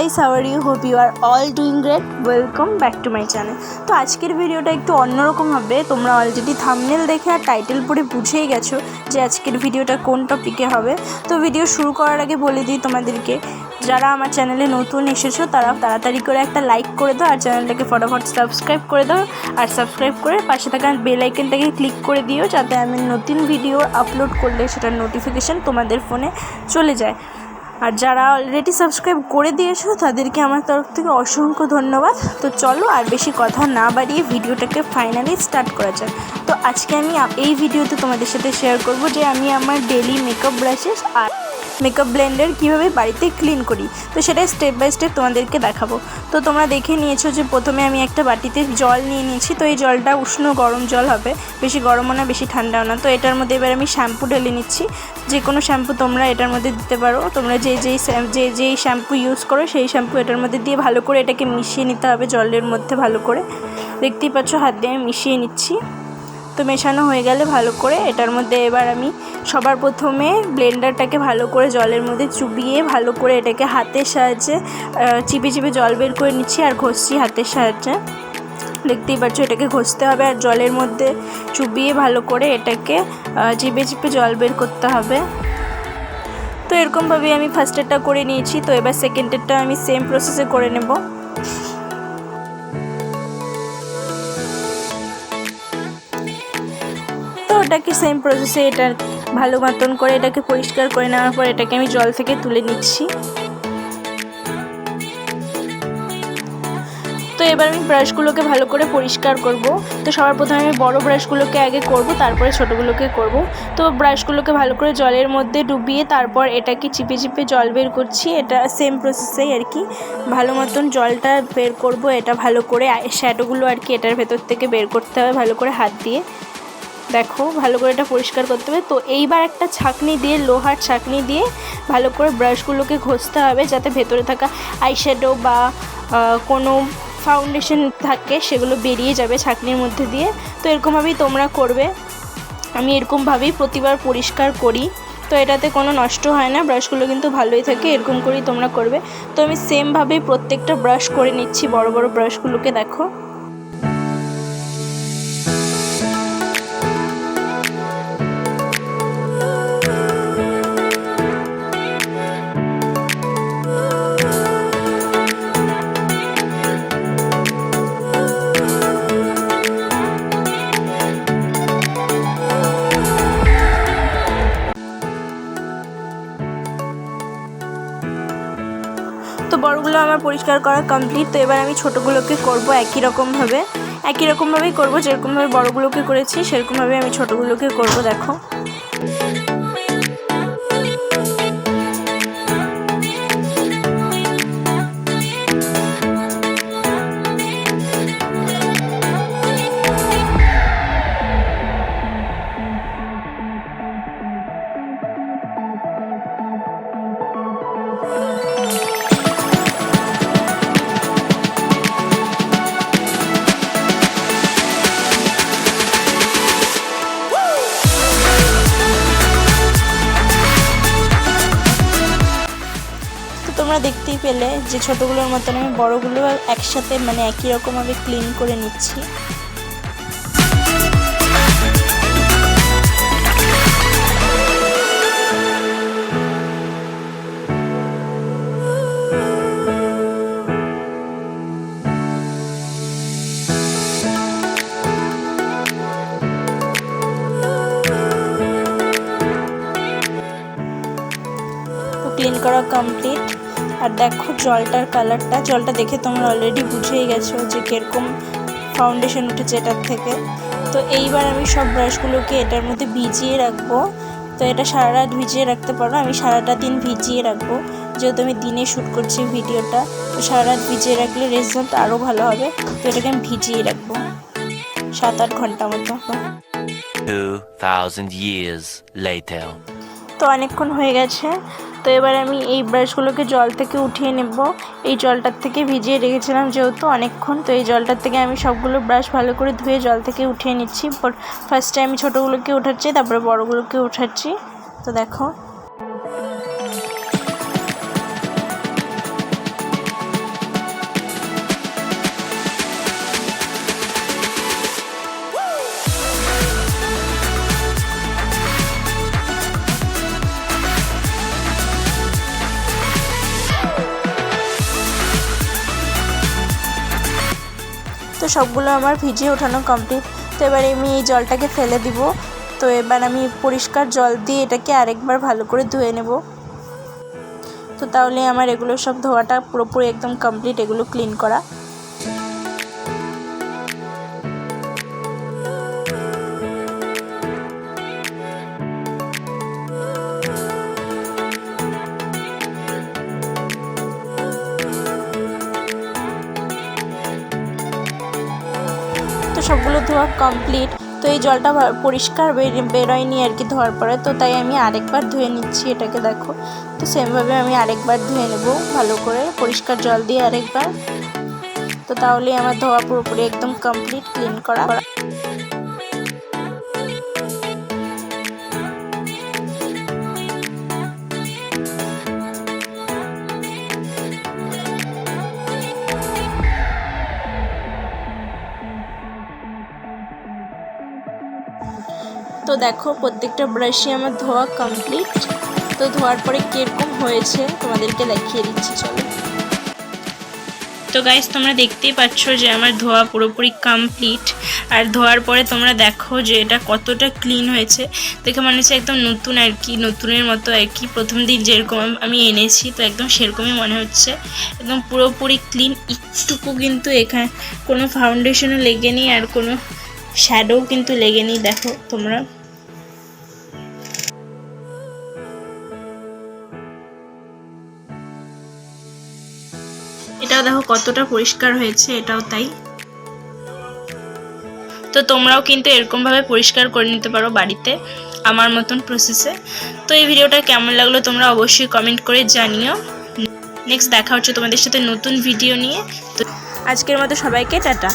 guys, how are you? Hope you are all doing great. Welcome back to my channel. তো আজকের ভিডিওটা একটু অন্যরকম হবে। তোমরা অলরেডি থাম্বনেল দেখে আর টাইটেল পড়ে বুঝেই গেছো যে আজকের ভিডিওটা কোন টপিকে হবে। তো ভিডিও শুরু করার আগে বলে দিই তোমাদেরকে, যারা আমার চ্যানেলে নতুন এসেছো তারা তাড়াতাড়ি করে একটা লাইক করে দাও আর চ্যানেলটাকে ফটাফট সাবস্ক্রাইব করে দাও। আর সাবস্ক্রাইব করে পাশে থাকা বেল আইকনটাকে ক্লিক করে দিও, যাতে আমি নতুন ভিডিও আপলোড করলে সেটার নোটিফিকেশান তোমাদের ফোনে চলে যায়। আর যারা অলরেডি সাবস্ক্রাইব করে দিয়েছো তাদেরকে আমার তরফ থেকে অসংখ্য ধন্যবাদ। তো চলো আর বেশি কথা না বাড়িয়ে ভিডিওটাকে ফাইনালি স্টার্ট করা যায়। তো আজকে আমি এই ভিডিওতে তোমাদের সাথে শেয়ার করব যে আমি আমার ডেলি মেকআপ ব্রাশেস আর মেকআপ ব্লেন্ডার কীভাবে বাড়িতে ক্লিন করি, তো সেটা স্টেপ বাই স্টেপ তোমাদেরকে দেখাবো। তো তোমরা দেখে নিয়েছো যে প্রথমে আমি একটা বাটিতে জল নিয়ে নিয়েছি। তো এই জলটা উষ্ণ গরম জল হবে, বেশি গরমও না বেশি ঠান্ডাও না। তো এটার মধ্যে এবার আমি শ্যাম্পু ঢেলে নিচ্ছি। যে কোনো শ্যাম্পু তোমরা এটার মধ্যে দিতে পারো, তোমরা যেই শ্যাম্পু ইউজ করো সেই শ্যাম্পু এটার মধ্যে দিয়ে ভালো করে এটাকে মিশিয়ে নিতে হবে জলের মধ্যে। ভালো করে দেখতেই পাচ্ছ হাত দিয়ে আমি মিশিয়ে নিচ্ছি। তো মেশানো হয়ে গেলে ভালো করে এটার মধ্যে এবার আমি সবার প্রথমে ব্লেন্ডারটাকে ভালো করে জলের মধ্যে চুবিয়ে ভালো করে এটাকে হাতের সাহায্যে চিপে চিপে জল বের করে নিচ্ছি আর ঘষছি হাতের সাহায্যে। দেখতেই পাচ্ছ এটাকে ঘষতে হবে আর জলের মধ্যে চুবিয়ে ভালো করে এটাকে চিপে চিপে জল বের করতে হবে। তো এরকমভাবে আমি ফার্স্টেরটা করে নিয়েছি। তো এবার সেকেন্ডেরটা আমি সেম প্রসেসে করে নেব। ওটাকে সেম প্রসেসে এটা ভালো মতন করে এটাকে পরিষ্কার করে নেওয়ার পর এটাকে আমি জল থেকে তুলে নিচ্ছি। তো এবার আমি ব্রাশগুলোকে ভালো করে পরিষ্কার করব। তো সবার প্রথমে আমি বড় ব্রাশগুলোকে আগে করব, তারপরে ছোটোগুলোকে করব। তো ব্রাশগুলোকে ভালো করে জলের মধ্যে ডুবিয়ে তারপর এটাকে চিপে চিপে জল বের করছি। এটা সেম প্রসেসেই আর কি ভালো মতন জলটা বের করব। এটা ভালো করে শ্যাডোগুলো আর কি এটার ভেতর থেকে বের করতে হবে ভালো করে হাত দিয়ে। দেখো ভালো করে এটা পরিষ্কার করতে হবে। তো এইবার একটা ছাঁকনি দিয়ে, লোহার ছাঁকনি দিয়ে ভালো করে ব্রাশগুলোকে ঘষতে হবে, যাতে ভেতরে থাকা আইশ্যাডো বা কোনো ফাউন্ডেশন থাকে সেগুলো বেরিয়ে যাবে ছাঁকনির মধ্যে দিয়ে। তো এরকমভাবেই তোমরা করবে। আমি এরকমভাবেই প্রতিবার পরিষ্কার করি। তো এটাতে কোনো নষ্ট হয় না, ব্রাশগুলো কিন্তু ভালোই থাকে। এরকম করেই তোমরা করবে। তো আমি সেমভাবেই প্রত্যেকটা ব্রাশ করে নিচ্ছি, বড় বড় ব্রাশগুলোকে দেখো। তো বড়গুলো আমার পরিষ্কার করা কমপ্লিট। তো এবার আমি ছোটোগুলোকে করব একই রকমভাবেই করব। যেরকমভাবে বড়গুলোকে করেছি সেরকমভাবে আমি ছোটোগুলোকে করব। দেখো তোমরা দেখতেই পেলে যে ছোটোগুলোর মতন আমি বড়গুলো একসাথে মানে একই রকমভাবে ক্লিন করে নিচ্ছি। ক্লিন করা কমপ্লিট। আর দেখো জলটার কালারটা, জলটা দেখে তোমরা অলরেডি বুঝেই গেছো যে কীরকম ফাউন্ডেশন উঠেছে এটার থেকে। তো এইবার আমি সব ব্রাশগুলোকে এটার মধ্যে ভিজিয়ে রাখবো। তো এটা সারা রাত ভিজিয়ে রাখতে পারো, আমি সারাটা দিন ভিজিয়ে রাখবো যেহেতু আমি দিনে শ্যুট করছি ভিডিওটা। তো সারা রাত ভিজিয়ে রাখলে রেজাল্ট আরও ভালো হবে। তো এটাকে আমি ভিজিয়ে রাখবো 7-8 ঘন্টা মতো। 2000 years later. তো অনেকক্ষণ হয়ে গেছে। তো এবার আমি এই ব্রাশগুলোকে জল থেকে উঠিয়ে নেব। এই জলটার থেকে ভিজিয়ে রেখেছিলাম যেহেতু অনেকক্ষণ, তো এই জলটার থেকে আমি সবগুলো ব্রাশ ভালো করে ধুয়ে জল থেকে উঠিয়ে নিচ্ছি। ফার্স্টে আমি ছোটোগুলোকে উঠাচ্ছি, তারপরে বড়গুলোকে উঠাচ্ছি। তো দেখো তো সবগুলো আমার ভিজিয়ে ওঠানো কমপ্লিট। তো এবার আমি এই জলটাকে ফেলে দিব। তো এবার আমি পরিষ্কার জল দিয়ে এটাকে আরেকবার ভালো করে ধুয়ে নেব। তো তাহলে আমার এগুলো সব ধোয়াটা পুরোপুরি একদম কমপ্লিট, এগুলো ক্লিন করা। তো সবগুলো ধোয়া কমপ্লিট। তো এই জলটা পরিষ্কার বেরোয়নি আর কি ধোয়ার পরে, তো তাই আমি আরেকবার ধুয়ে নিচ্ছি এটাকে। দেখো, তো সেমভাবে আমি আরেকবার ধুয়ে নেব ভালো করে পরিষ্কার জল দিয়ে আরেকবার। তো তাহলে আমার ধোয়া পুরোপুরি একদম কমপ্লিট, ক্লিন করা। তো দেখো প্রত্যেকটা ব্রাশই আমার ধোয়া কমপ্লিট। তো ধোয়ার পরে কীরকম হয়েছে তোমাদেরকে দেখিয়ে দিচ্ছি, চলো। তো গাইস, তোমরা দেখতেই পাচ্ছ যে আমার ধোয়া পুরোপুরি কমপ্লিট। আর ধোয়ার পরে তোমরা দেখো যে এটা কতটা ক্লিন হয়েছে। দেখে মনে হচ্ছে একদম নতুন আর কি, নতুনের মতো আর কি। প্রথম দিন যেরকম আমি এনেছি তো একদম সেরকমই মনে হচ্ছে, একদম পুরোপুরি ক্লিন। একটুকু কিন্তু এখানে কোনো ফাউন্ডেশনও লেগেনি আর কোনো শ্যাডোও কিন্তু লেগেনি, দেখো তোমরা। এটাও দেখো কতটা পরিষ্কার হয়েছে, এটাও তাই। তো তোমরাও কিন্তু এরকমভাবে পরিষ্কার করে নিতে পারো বাড়িতে আমার মতন প্রসেসে। তো এই ভিডিওটা কেমন লাগলো তোমরা অবশ্যই কমেন্ট করে জানিও। নেক্সট দেখা হচ্ছে তোমাদের সাথে নতুন ভিডিও নিয়ে। তো আজকের মতো সবাইকে টাটা।